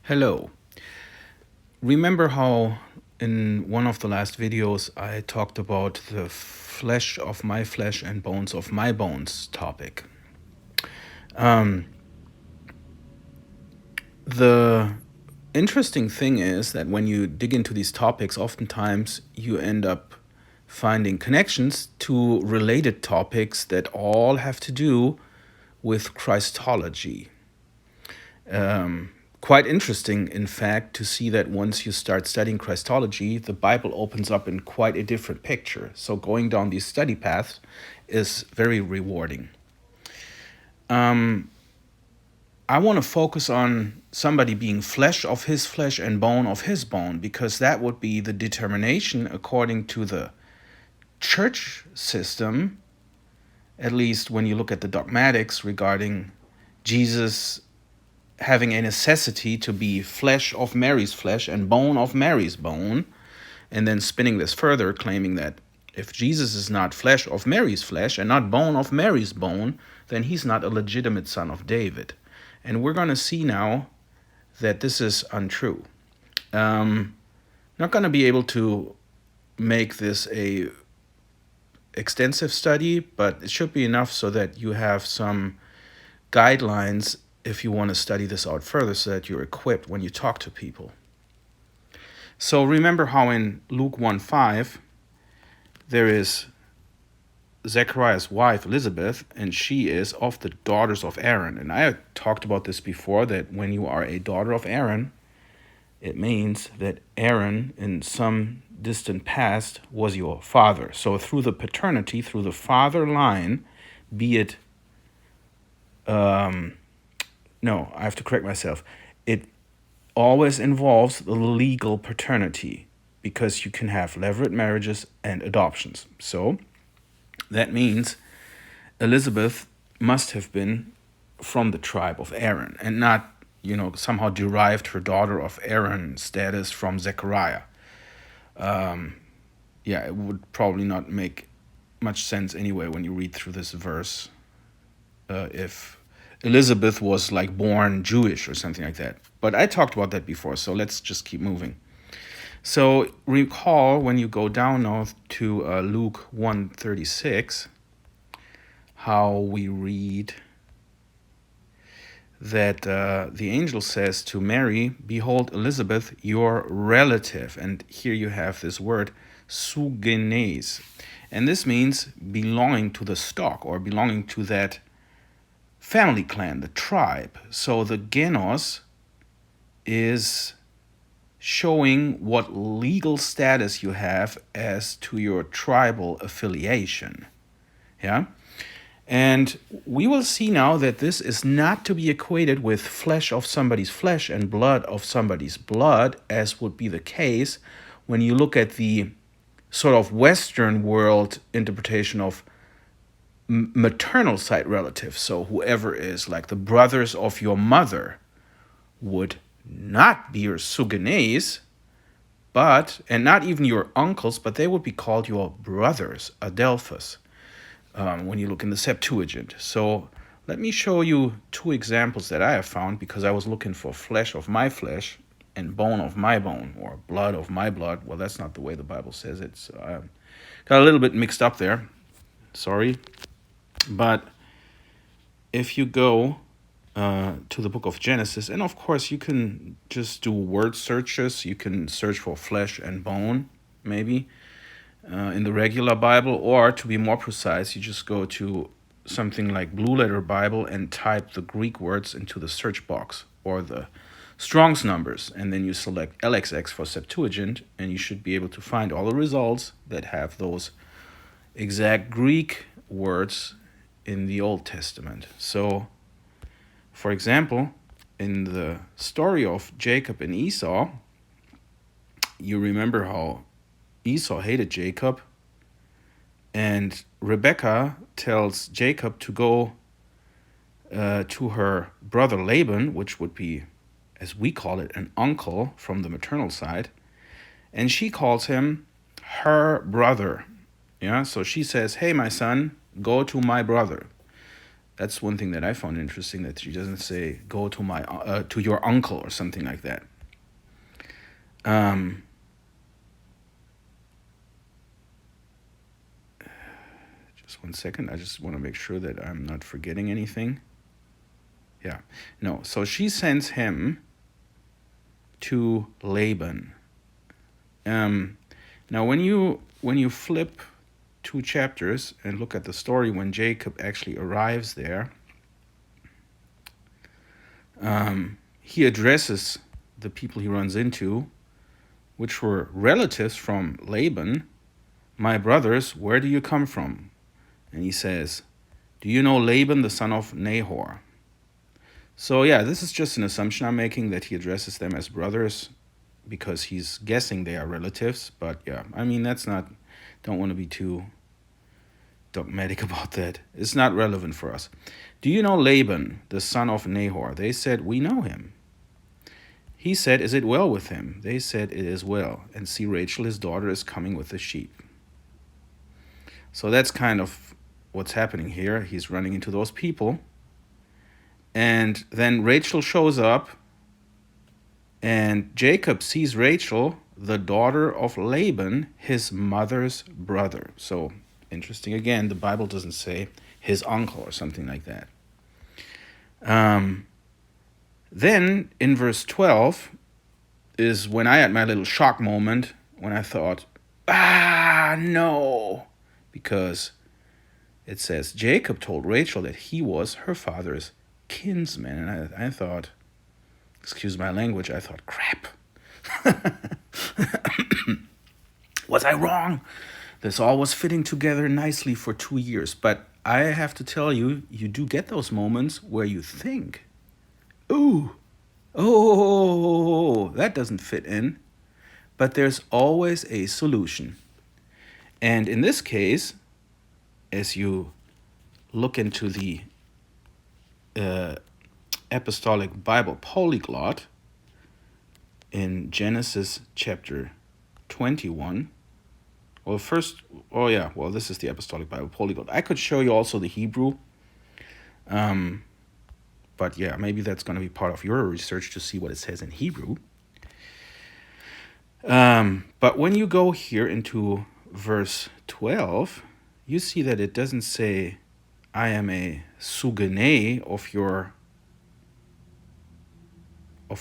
Hello. Remember how in one of the last videos I talked about the flesh of my flesh and bones of my bones topic? Um, the interesting thing is that when you dig into these topics, oftentimes you end up finding connections to related topics that all have to do with Christology. Quite interesting, in fact, to see that once you start studying Christology, the Bible opens up in quite a different picture. So going down these study paths is very rewarding. I want to focus on somebody being flesh of his flesh and bone of his bone, because that would be the determination according to the church system, at least when you look at the dogmatics regarding Jesus having a necessity to be flesh of Mary's flesh and bone of Mary's bone, and then spinning this further, claiming that if Jesus is not flesh of Mary's flesh and not bone of Mary's bone, then he's not a legitimate son of David. And we're going to see now that this is untrue. Not going to be able to make this a extensive study, but it should be enough so that you have some guidelines if you want to study this out further, so that you're equipped when you talk to people. So remember how in Luke 1:5 there is Zechariah's wife Elizabeth, and she is of the daughters of Aaron. And I talked about this before, that when you are a daughter of Aaron, it means that Aaron in some distant past was your father. So through the paternity, through the father line, be it no, I have to correct myself. It always involves the legal paternity, because you can have levirate marriages and adoptions. So that means Elizabeth must have been from the tribe of Aaron and not, somehow derived her daughter of Aaron status from Zechariah. It would probably not make much sense anyway when you read through this verse, if Elizabeth was like born Jewish or something like that. But I talked about that before, so let's just keep moving. So recall when you go down now to Luke 1:36, how we read that the angel says to Mary, "Behold, Elizabeth, your relative." And here you have this word, sugenes. And this means belonging to the stock, or belonging to that family clan, the tribe. So the genos is showing what legal status you have as to your tribal affiliation. Yeah? And we will see now that this is not to be equated with flesh of somebody's flesh and blood of somebody's blood, as would be the case when you look at the sort of Western world interpretation of maternal side relatives. So whoever is like the brothers of your mother would not be your sugenes, and not even your uncles, but they would be called your brothers, adelphos, when you look in the Septuagint. So let me show you two examples that I have found, because I was looking for flesh of my flesh and bone of my bone, or blood of my blood. Well, that's not the way the Bible says it. So I got a little bit mixed up there. Sorry. But if you go to the book of Genesis, and of course you can just do word searches. You can search for flesh and bone, maybe, in the regular Bible, or to be more precise, you just go to something like Blue Letter Bible and type the Greek words into the search box, or the Strong's numbers, and then you select LXX for Septuagint, and you should be able to find all the results that have those exact Greek words in the Old Testament. So, for example, in the story of Jacob and Esau, you remember how Esau hated Jacob, and Rebekah tells Jacob to go to her brother Laban, which would be, as we call it, an uncle from the maternal side, and she calls him her brother. Yeah, so she says, "Hey, my son, go to my brother." That's one thing that I found interesting, that she doesn't say, go to my to your uncle or something like that. Just one second. I just want to make sure that I'm not forgetting anything. Yeah. No. So she sends him to Laban. Now, when you flip 2 chapters and look at the story when Jacob actually arrives there, he addresses the people he runs into, which were relatives from Laban. My brothers, where do you come from? And he says, do you know Laban, the son of Nahor? So yeah, this is just an assumption I'm making, that he addresses them as brothers because he's guessing they are relatives. But yeah, I mean, don't want to be too dogmatic about that. It's not relevant for us. Do you know Laban, the son of Nahor? They said, we know him. He said, is it well with him? They said, it is well. And see, Rachel, his daughter, is coming with the sheep. So that's kind of what's happening here. He's running into those people. And then Rachel shows up, and Jacob sees Rachel, the daughter of Laban, his mother's brother. So interesting again, the Bible doesn't say his uncle or something like that. Then in verse 12 is when I had my little shock moment, when I thought, no, because it says Jacob told Rachel that he was her father's kinsman. And I thought, excuse my language, I thought, crap. Was I wrong? This all was fitting together nicely for 2 years. But I have to tell you, you do get those moments where you think, that doesn't fit in. But there's always a solution. And in this case, as you look into the Apostolic Bible Polyglot in Genesis chapter 21. This is the Apostolic Bible Polyglot. I could show you also the Hebrew. But yeah, maybe that's going to be part of your research to see what it says in Hebrew. But when you go here into verse 12, you see that it doesn't say, I am a sugene of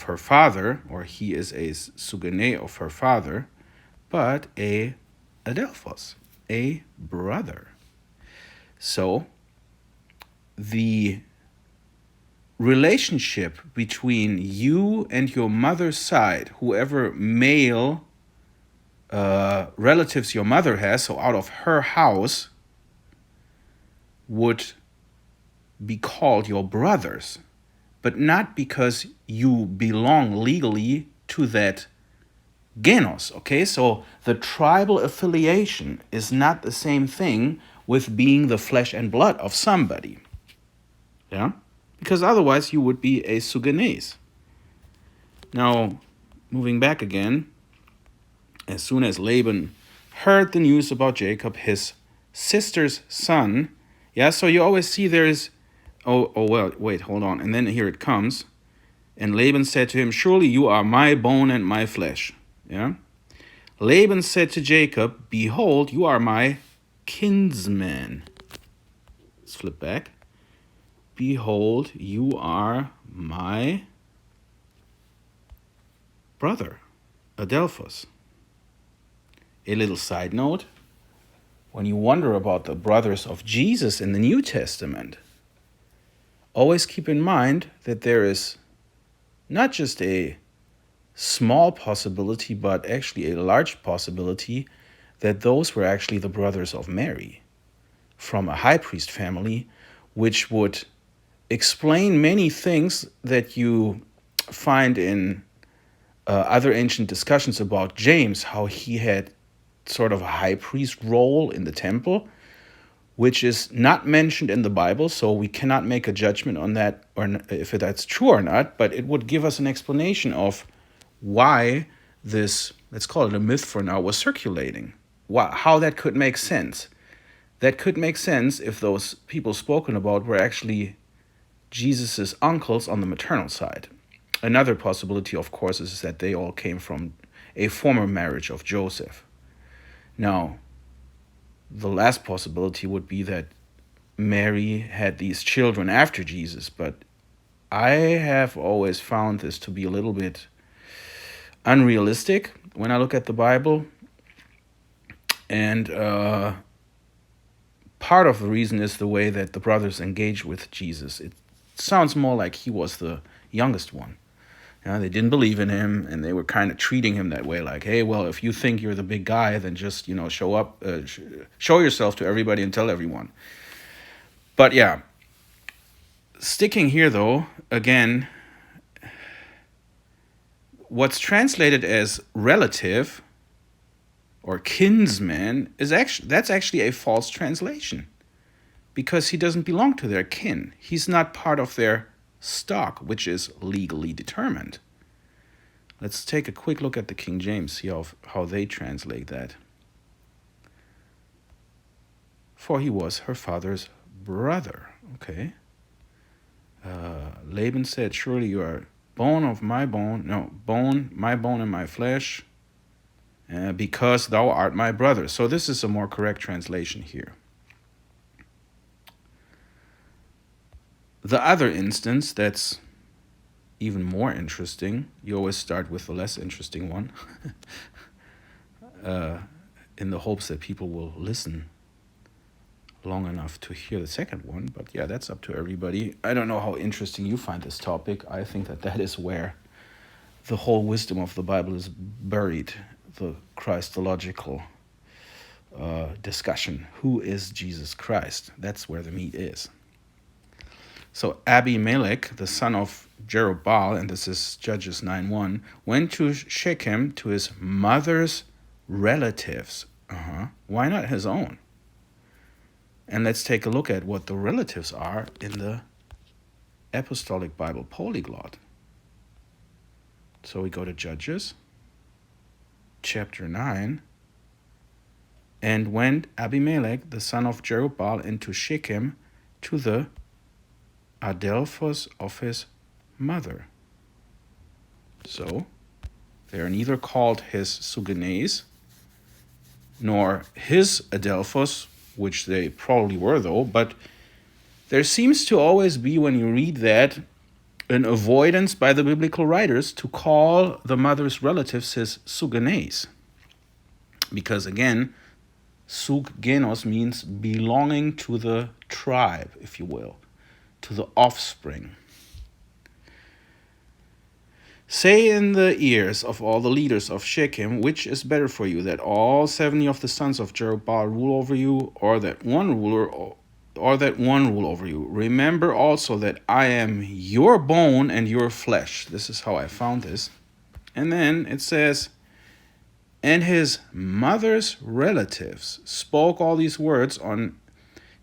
her father, or he is a sugene of her father, but a adelphos, a brother. So the relationship between you and your mother's side, whoever male relatives your mother has, so out of her house, would be called your brothers, but not because you belong legally to that genos, okay? So the tribal affiliation is not the same thing with being the flesh and blood of somebody, yeah? Because otherwise you would be a sugenes. Now, moving back again, as soon as Laban heard the news about Jacob, his sister's son, yeah, so you always see there is, wait, hold on. And then here it comes. And Laban said to him, surely you are my bone and my flesh. Yeah. Laban said to Jacob, behold, you are my kinsman. Let's flip back. Behold, you are my brother, adelphos. A little side note. When you wonder about the brothers of Jesus in the New Testament, always keep in mind that there is not just a small possibility, but actually a large possibility that those were actually the brothers of Mary from a high priest family, which would explain many things that you find in other ancient discussions about James, how he had sort of a high priest role in the temple, which is not mentioned in the Bible, so we cannot make a judgment on that, or if that's true or not, but it would give us an explanation of why this, let's call it a myth for now, was circulating, how that could make sense, That could make sense if those people spoken about were actually Jesus's uncles on the maternal side. Another possibility, of course, is that they all came from a former marriage of Joseph. Now, the last possibility would be that Mary had these children after Jesus, but I have always found this to be a little bit unrealistic when I look at the Bible. And part of the reason is the way that the brothers engaged with Jesus. It sounds more like he was the youngest one. They didn't believe in him, and they were kind of treating him that way, like, hey, well, if you think you're the big guy, then just, show up, show yourself to everybody and tell everyone. But yeah, sticking here, though, again, what's translated as relative or kinsman that's actually a false translation, because he doesn't belong to their kin. He's not part of their stock, which is legally determined. Let's take a quick look at the King James, see how they translate that. For he was her father's brother. Okay. Laban said, surely you are bone of my bone, my bone and my flesh, because thou art my brother. So this is a more correct translation here. The other instance that's even more interesting, you always start with the less interesting one, in the hopes that people will listen long enough to hear the second one. But yeah, that's up to everybody. I don't know how interesting you find this topic. I think that is where the whole wisdom of the Bible is buried, the Christological discussion. Who is Jesus Christ? That's where the meat is. So Abimelech, the son of Jerubbaal, and this is Judges 9:1, went to Shechem to his mother's relatives. Why not his own? And let's take a look at what the relatives are in the Apostolic Bible Polyglot. So we go to Judges, chapter 9. And went Abimelech, the son of Jerubbaal, into Shechem to the adelphos of his mother. So they are neither called his sugenes nor his adelphos, which they probably were though, but there seems to always be, when you read that, an avoidance by the biblical writers to call the mother's relatives his sugenes. Because again, suggenos means belonging to the tribe, if you will, to the offspring. Say in the ears of all the leaders of Shechem, which is better for you, that all 70 of the sons of Jerubbaal rule over you, or that one rule over you? Remember also that I am your bone and your flesh. This is how I found this. And then it says, and his mother's relatives spoke all these words on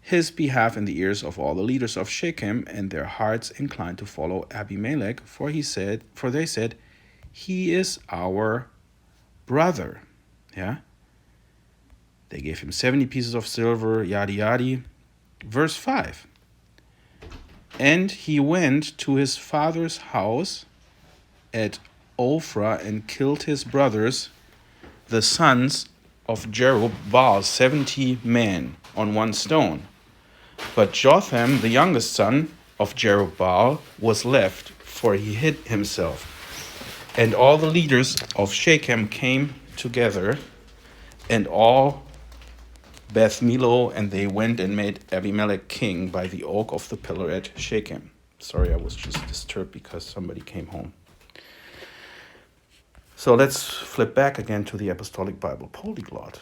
his behalf in the ears of all the leaders of Shechem, and their hearts inclined to follow Abimelech, for they said, he is our brother. Yeah. They gave him 70 pieces of silver, yada yada. Verse 5. And he went to his father's house at Ophrah and killed his brothers, the sons of Jerubbaal, 70 men on one stone. But Jotham, the youngest son of Jerubbaal, was left, for he hid himself. And all the leaders of Shechem came together, and all Beth Milo, and they went and made Abimelech king by the oak of the pillar at Shechem. Sorry, I was just disturbed because somebody came home. So let's flip back again to the Apostolic Bible Polyglot.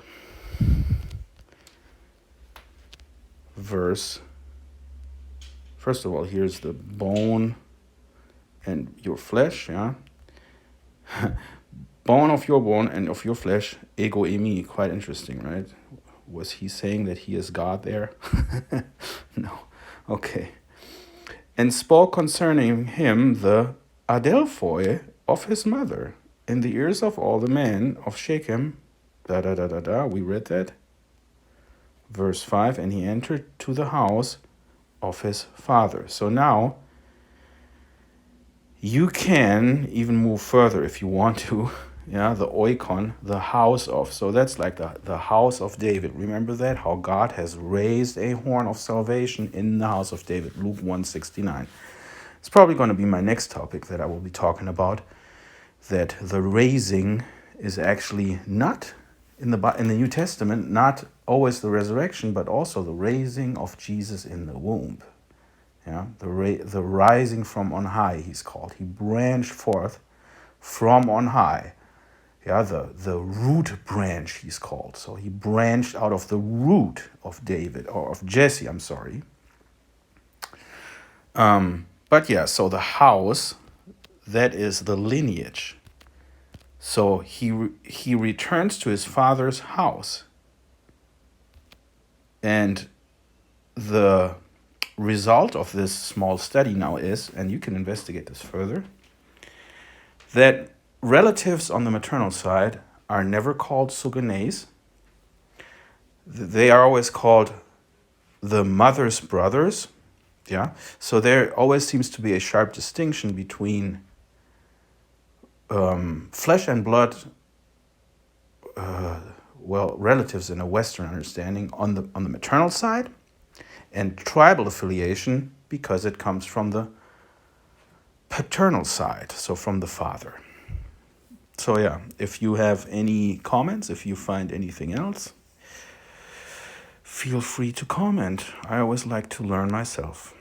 Verse. First of all, here's the bone and your flesh, yeah? Bone of your bone and of your flesh, ego eimi. Quite interesting, right? Was he saying that he is God there? No. Okay. And spoke concerning him the adelphoi of his mother in the ears of all the men of Shechem. We read that. Verse 5, and he entered to the house of his father. So now you can even move further if you want to. Yeah, the oikon, the house of. So that's like the house of David. Remember that? How God has raised a horn of salvation in the house of David. Luke 1:69. It's probably going to be my next topic that I will be talking about. That the raising is actually not in the New Testament, not always the resurrection, but also the raising of Jesus in the womb. Yeah, the rising from on high, he's called. He branched forth from on high. Yeah, the root branch, he's called. So he branched out of the root of David, or of Jesse, I'm sorry. But yeah, so the house, that is the lineage. So he returns to his father's house. And the result of this small study now is, and you can investigate this further, that relatives on the maternal side are never called suganes. They are always called the mother's brothers. Yeah. So there always seems to be a sharp distinction between flesh and blood, relatives in a Western understanding on the maternal side, and tribal affiliation because it comes from the paternal side, so from the father. So yeah, if you have any comments, if you find anything else, feel free to comment. I always like to learn myself.